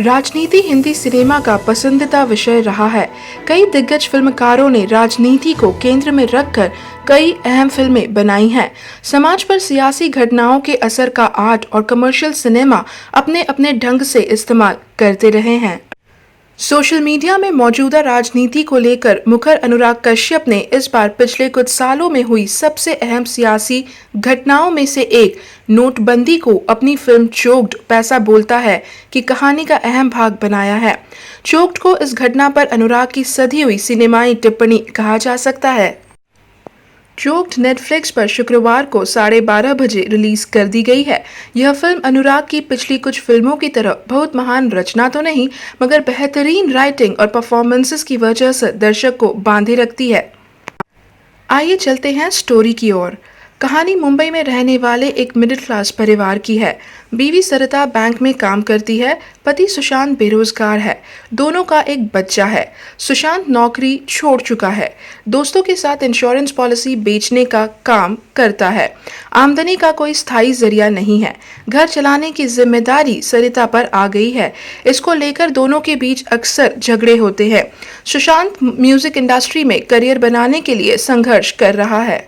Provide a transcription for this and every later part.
राजनीति हिंदी सिनेमा का पसंदीदा विषय रहा है। कई दिग्गज फिल्मकारों ने राजनीति को केंद्र में रखकर कई अहम फिल्में बनाई हैं। समाज पर सियासी घटनाओं के असर का आर्ट और कमर्शियल सिनेमा अपने अपने ढंग से इस्तेमाल करते रहे हैं। सोशल मीडिया में मौजूदा राजनीति को लेकर मुखर अनुराग कश्यप ने इस बार पिछले कुछ सालों में हुई सबसे अहम सियासी घटनाओं में से एक नोटबंदी को अपनी फिल्म चोक्ड पैसा बोलता है की कहानी का अहम भाग बनाया है। चोक्ड को इस घटना पर अनुराग की सधी हुई सिनेमाई टिप्पणी कहा जा सकता है। चोक्ड नेटफ्लिक्स पर शुक्रवार को 12:30 बजे रिलीज कर दी गई है। यह फिल्म अनुराग की पिछली कुछ फिल्मों की तरह बहुत महान रचना तो नहीं, मगर बेहतरीन राइटिंग और परफॉर्मेंसेस की वजह से दर्शक को बांधे रखती है। आइए चलते हैं स्टोरी की ओर। कहानी मुंबई में रहने वाले एक मिडिल क्लास परिवार की है। बीवी सरिता बैंक में काम करती है, पति सुशांत बेरोजगार है। दोनों का एक बच्चा है। सुशांत नौकरी छोड़ चुका है, दोस्तों के साथ इंश्योरेंस पॉलिसी बेचने का काम करता है। आमदनी का कोई स्थायी जरिया नहीं है। घर चलाने की जिम्मेदारी सरिता पर आ गई है। इसको लेकर दोनों के बीच अक्सर झगड़े होते हैं। सुशांत म्यूजिक इंडस्ट्री में करियर बनाने के लिए संघर्ष कर रहा है।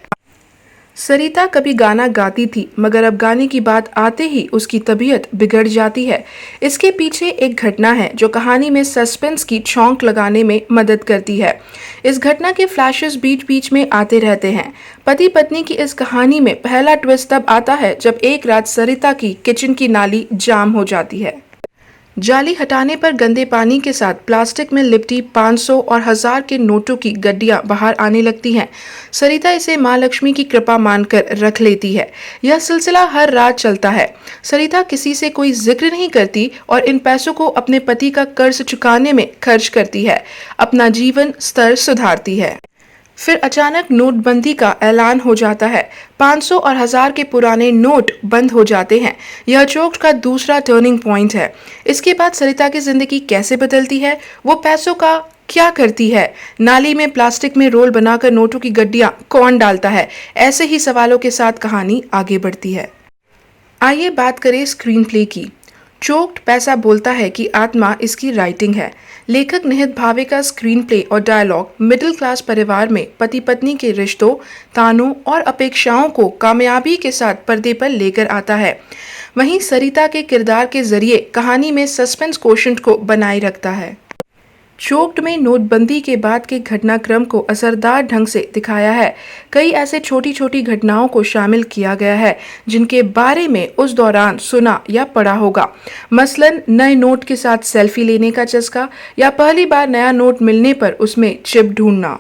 सरिता कभी गाना गाती थी, मगर अब गाने की बात आते ही उसकी तबीयत बिगड़ जाती है। इसके पीछे एक घटना है जो कहानी में सस्पेंस की छौंक लगाने में मदद करती है। इस घटना के फ्लैशेस बीच बीच में आते रहते हैं। पति पत्नी की इस कहानी में पहला ट्विस्ट तब आता है जब एक रात सरिता की किचन की नाली जाम हो जाती है। जाली हटाने पर गंदे पानी के साथ प्लास्टिक में लिपटी 500 और 1000 के नोटों की गड्डियां बाहर आने लगती हैं। सरिता इसे मां लक्ष्मी की कृपा मानकर रख लेती है। यह सिलसिला हर रात चलता है। सरिता किसी से कोई जिक्र नहीं करती और इन पैसों को अपने पति का कर्ज चुकाने में खर्च करती है, अपना जीवन स्तर सुधारती है। फिर अचानक नोटबंदी का ऐलान हो जाता है। 500 और 1000 के पुराने नोट बंद हो जाते हैं। यह चोक्ड का दूसरा टर्निंग पॉइंट है। इसके बाद सरिता की जिंदगी कैसे बदलती है, वो पैसों का क्या करती है, नाली में प्लास्टिक में रोल बनाकर नोटों की गड्डियां कौन डालता है, ऐसे ही सवालों के साथ कहानी आगे बढ़ती है। आइए बात करें स्क्रीन प्ले की। चोक्ड पैसा बोलता है कि आत्मा इसकी राइटिंग है। लेखक निहित भावे का स्क्रीन प्ले और डायलॉग मिडिल क्लास परिवार में पति पत्नी के रिश्तों, तानों और अपेक्षाओं को कामयाबी के साथ पर्दे पर लेकर आता है। वहीं सरिता के किरदार के जरिए कहानी में सस्पेंस कोशेंट को बनाए रखता है। चोक्ड में नोटबंदी के बाद के घटनाक्रम को असरदार ढंग से दिखाया है। कई ऐसे छोटी छोटी घटनाओं को शामिल किया गया है जिनके बारे में उस दौरान सुना या पढ़ा होगा। मसलन नए नोट के साथ सेल्फी लेने का चस्का या पहली बार नया नोट मिलने पर उसमें चिप ढूंढना।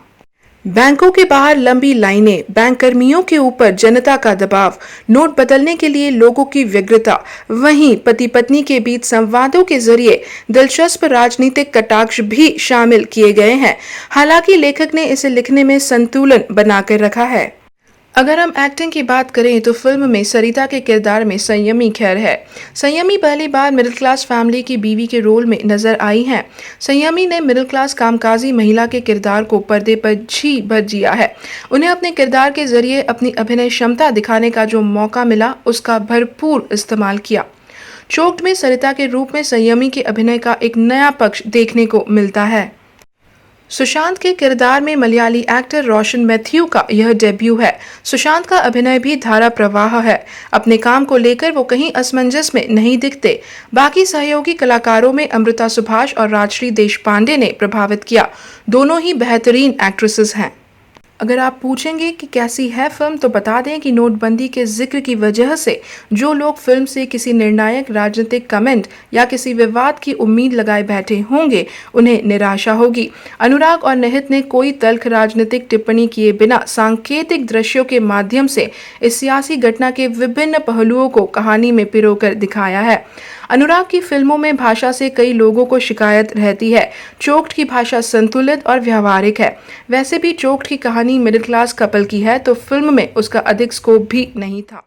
बैंकों के बाहर लंबी लाइनें, बैंक कर्मियों के ऊपर जनता का दबाव, नोट बदलने के लिए लोगों की व्यग्रता, वहीं पति पत्नी के बीच संवादों के जरिए दिलचस्प राजनीतिक कटाक्ष भी शामिल किए गए हैं। हालांकि लेखक ने इसे लिखने में संतुलन बनाकर रखा है। अगर हम एक्टिंग की बात करें तो फिल्म में सरिता के किरदार में संयमी खैर है। संयमी पहली बार मिडिल क्लास फैमिली की बीवी के रोल में नजर आई हैं। संयमी ने मिडिल क्लास कामकाजी महिला के किरदार को पर्दे पर जी भर जिया है। उन्हें अपने किरदार के जरिए अपनी अभिनय क्षमता दिखाने का जो मौका मिला उसका भरपूर इस्तेमाल किया। चोक्ड में सरिता के रूप में संयमी के अभिनय का एक नया पक्ष देखने को मिलता है। सुशांत के किरदार में मलयाली एक्टर रोशन मैथ्यू का यह डेब्यू है। सुशांत का अभिनय भी धारा प्रवाह है। अपने काम को लेकर वो कहीं असमंजस में नहीं दिखते। बाकी सहयोगी कलाकारों में अमृता सुभाष और राजश्री देशपांडे ने प्रभावित किया। दोनों ही बेहतरीन एक्ट्रेसेस हैं। अगर आप पूछेंगे कि कैसी है फिल्म तो बता दें कि नोटबंदी के जिक्र की वजह से जो लोग फिल्म से किसी निर्णायक राजनीतिक कमेंट या किसी विवाद की उम्मीद लगाए बैठे होंगे उन्हें निराशा होगी। अनुराग और निहित ने कोई तल्ख राजनीतिक टिप्पणी किए बिना सांकेतिक दृश्यों के माध्यम से इस सियासी घटना के विभिन्न पहलुओं को कहानी में पिरोकर दिखाया है। अनुराग की फिल्मों में भाषा से कई लोगों को शिकायत रहती है। चोक्ड की भाषा संतुलित और व्यावहारिक है। वैसे भी चोक्ड की कहानी मिडिल क्लास कपल की है तो फिल्म में उसका अधिक स्कोप भी नहीं था।